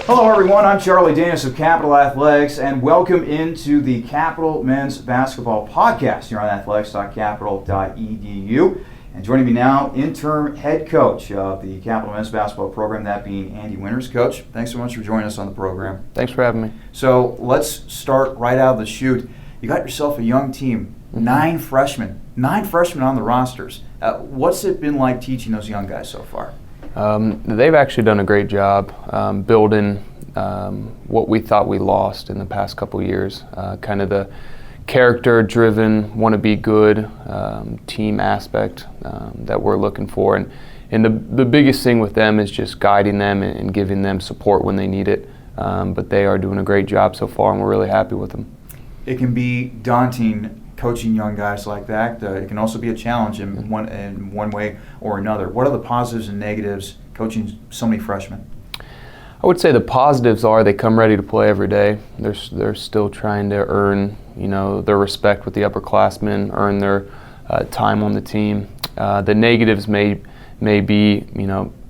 Hello everyone, I'm Charlie Danis of Capital Athletics, and welcome into the Capital Men's Basketball Podcast here on athletics.capital.edu. And joining me now, interim head coach of the Capital Men's Basketball Program, that being Andy Winters. Coach, thanks so much for joining us on the program. Thanks for having me. So let's start right out of the chute. You got yourself a young team, 9 freshmen on the rosters. What's it been like teaching those young guys so far? They've actually done a great job building what we thought we lost in the past couple years. Kind of the character-driven, want-to-be-good team aspect that we're looking for. And the biggest thing with them is just guiding them and giving them support when they need it. But they are doing a great job so far, and we're really happy with them. It can be daunting coaching young guys like that. It can also be a challenge in one way or another. What are the positives and negatives coaching so many freshmen? I would say the positives are they come ready to play every day. They're still trying to earn, their respect with the upperclassmen, earn their time on the team. The negatives may be,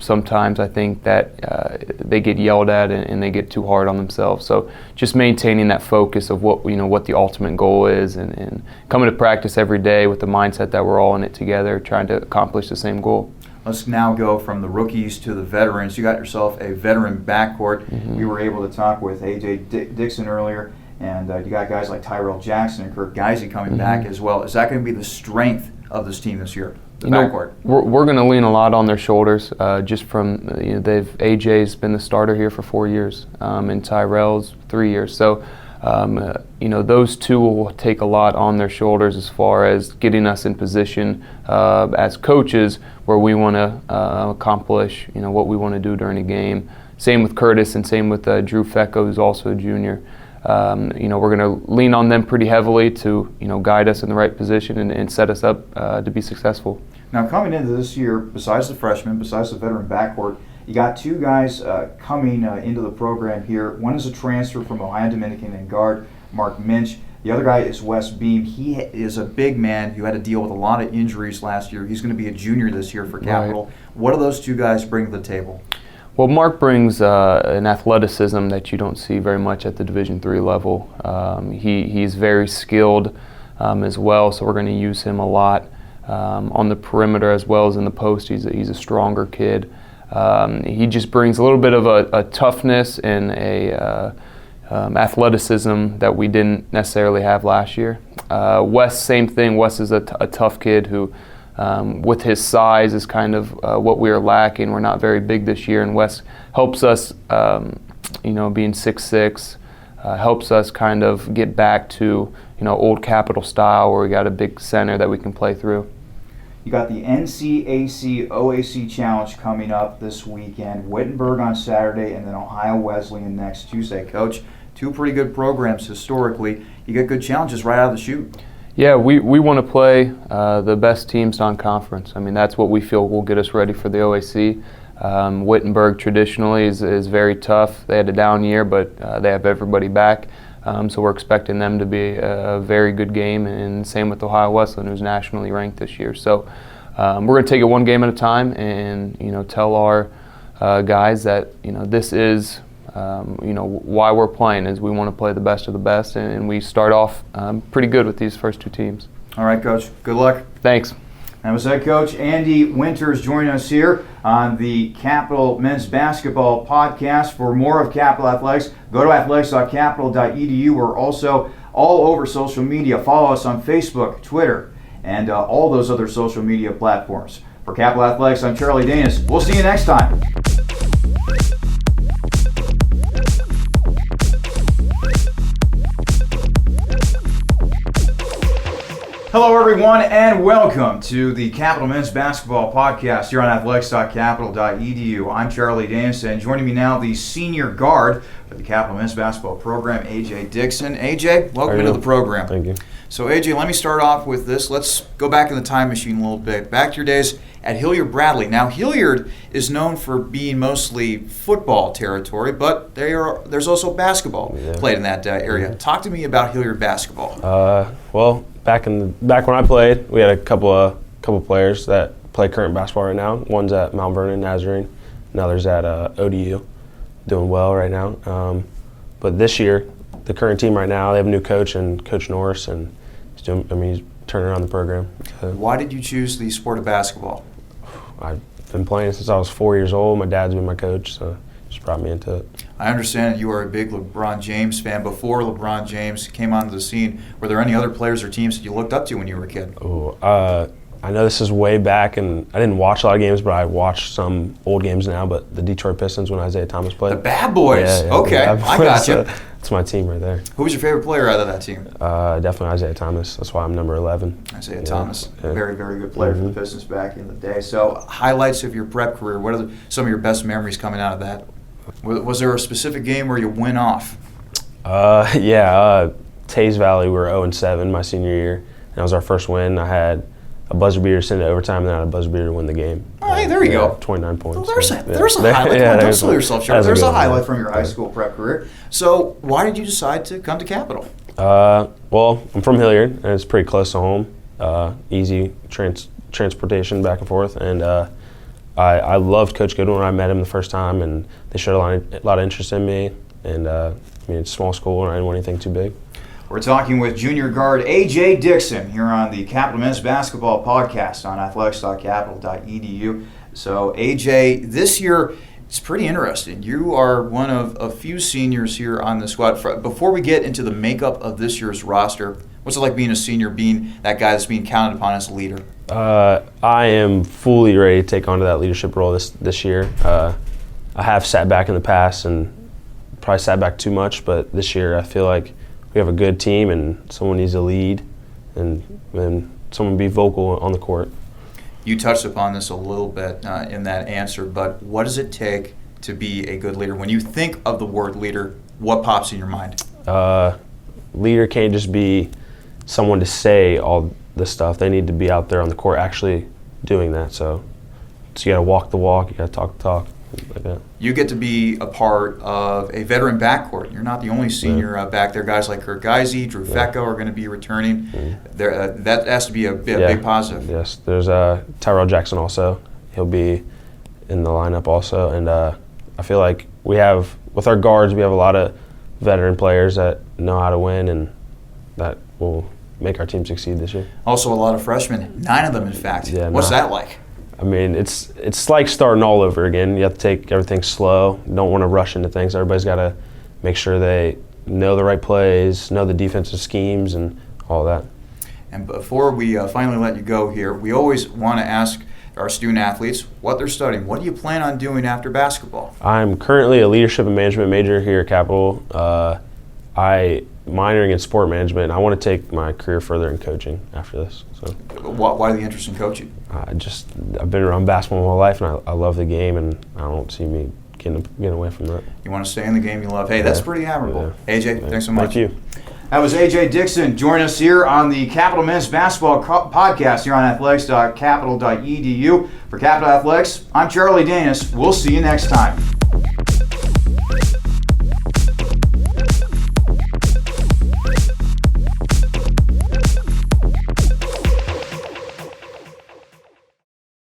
sometimes I think that they get yelled at and they get too hard on themselves. So just maintaining that focus of what the ultimate goal is and coming to practice every day with the mindset that we're all in it together, trying to accomplish the same goal. Let's now go from the rookies to the veterans. You got yourself a veteran backcourt. Mm-hmm. We were able to talk with AJ Dixon earlier, and you got guys like Tyrell Jackson and Kirk Geisy coming back as well. Is that going to be the strength of this team this year? Backcourt. We're going to lean a lot on their shoulders. Just from AJ's been the starter here for 4 years, and Tyrell's 3 years. So, those two will take a lot on their shoulders as far as getting us in position as coaches where we want to accomplish, what we want to do during a game. Same with Curtis and same with Drew Fecco, who's also a junior. We're going to lean on them pretty heavily to, guide us in the right position and set us up to be successful. Now, coming into this year, besides the freshmen, besides the veteran backcourt, you got 2 guys coming into the program here. One is a transfer from Ohio Dominican and guard Mark Minch. The other guy is Wes Beam. He is a big man who had to deal with a lot of injuries last year. He's going to be a junior this year for Capital. Right. What do those 2 guys bring to the table? Well, Mark brings an athleticism that you don't see very much at the Division III level. He's very skilled as well, so we're going to use him a lot on the perimeter as well as in the post. He's a stronger kid. He just brings a little bit of a toughness and a athleticism that we didn't necessarily have last year. Wes, same thing. Wes is a tough kid who, with his size, is kind of what we are lacking. We're not very big this year, and Wes helps us, being 6'6", helps us kind of get back to, old Capital style where we got a big center that we can play through. You got the NCAC OAC Challenge coming up this weekend. Wittenberg on Saturday, and then Ohio Wesleyan next Tuesday. Coach, 2 pretty good programs historically. You get good challenges right out of the chute. Yeah, we want to play the best teams on conference. I mean, that's what we feel will get us ready for the OAC. Wittenberg traditionally is very tough. They had a down year, but they have everybody back. So we're expecting them to be a very good game, and same with Ohio Wesleyan, who's nationally ranked this year. So we're going to take it one game at a time and, tell our guys that, this is, why we're playing is we want to play the best of the best, and we start off pretty good with these first 2 teams. All right, Coach. Good luck. Thanks. That was head coach Andy Winters joining us here on the Capital Men's Basketball Podcast. For more of Capital Athletics, go to athletics.capital.edu. We're also all over social media. Follow us on Facebook, Twitter, and all those other social media platforms. For Capital Athletics, I'm Charlie Danis. We'll see you next time. Hello everyone, and welcome to the Capital Men's Basketball Podcast here on athletics.capital.edu. I'm Charlie Danis, and joining me now, the senior guard for the Capital Men's Basketball Program, AJ Dixon. AJ, welcome into the program. Thank you. So AJ, let me start off with this. Let's go back in the time machine a little bit. Back to your days at Hilliard-Bradley. Now, Hilliard is known for being mostly football territory, but there's also basketball played in that area. Talk to me about Hilliard basketball. Well, back when I played, we had a couple players that play current basketball right now. One's at Mount Vernon Nazarene, and others at ODU. doing well right now. But this year, the current team right now, they have a new coach and Coach Norris, and he's turning around the program. So, Why did you choose the sport of basketball? I've been playing since I was 4 years old. My dad's been my coach, so just brought me into it. I understand that you are a big LeBron James fan. Before LeBron James came onto the scene, were there any other players or teams that you looked up to when you were a kid? I know this is way back, and I didn't watch a lot of games, but I watched some old games now. But the Detroit Pistons when Isaiah Thomas played. The Bad Boys. Yeah, Okay, the Bad Boys. I got you. That's my team right there. Who was your favorite player out of that team? Definitely Isaiah Thomas. That's why I'm number 11. Isaiah Thomas, Yeah. very, very good player for the Pistons back in the day. So, highlights of your prep career. What are some of your best memories coming out of that? Was there a specific game where you went off? Taze Valley, we were 0-7 my senior year. And that was our first win. I had a buzzer beater send it overtime, and then I had a buzzer beater to win the game. Oh, hey, there you go. 29 points. Well, there's a highlight. Don't sell yourself short. There's a highlight from your high school prep career. So, why did you decide to come to Capital? Well, I'm from Hilliard, and it's pretty close to home. Easy transportation back and forth, and I loved Coach Goodwin when I met him the first time, and they showed a lot of interest in me. And it's a small school, and I didn't want anything too big. We're talking with junior guard AJ Dixon here on the Capital Men's Basketball Podcast on athletics.capital.edu. So, AJ, this year it's pretty interesting. You are one of a few seniors here on the squad. Before we get into the makeup of this year's roster, what's it like being a senior, being that guy that's being counted upon as a leader? I am fully ready to take on to that leadership role this year. I have sat back in the past and probably sat back too much, but this year I feel like we have a good team and someone needs to lead and someone be vocal on the court. You touched upon this a little bit in that answer, but what does it take to be a good leader? When you think of the word leader, what pops in your mind? Leader can't just be someone to say all the stuff. They need to be out there on the court actually doing that. So you got to walk the walk, you got to talk the talk, like that. You get to be a part of a veteran backcourt. You're not the only senior back there. Guys like Kirk Geisey, Drew Fecko are going to be returning. That has to be a big positive. Yes, there's Tyrell Jackson also. He'll be in the lineup also. And I feel like with our guards, we have a lot of veteran players that know how to win, and that will make our team succeed this year. Also a lot of freshmen, 9 of them in fact. Yeah, What's that like? I mean, it's like starting all over again. You have to take everything slow. You don't want to rush into things. Everybody's got to make sure they know the right plays, know the defensive schemes, and all that. And before we finally let you go here, we always want to ask our student athletes what they're studying. What do you plan on doing after basketball? I'm currently a leadership and management major here at Capital. I minoring in sport management. I want to take my career further in coaching after this. So, why the interest in coaching? I've been around basketball my whole life, and I love the game, and I don't see me getting away from that. You want to stay in the game you love. Hey, that's pretty admirable. Yeah. AJ, thanks so much. Thank you. That was AJ Dixon. Join us here on the Capital Men's Basketball Podcast here on athletics.capital.edu. For Capital Athletics, I'm Charlie Danis. We'll see you next time.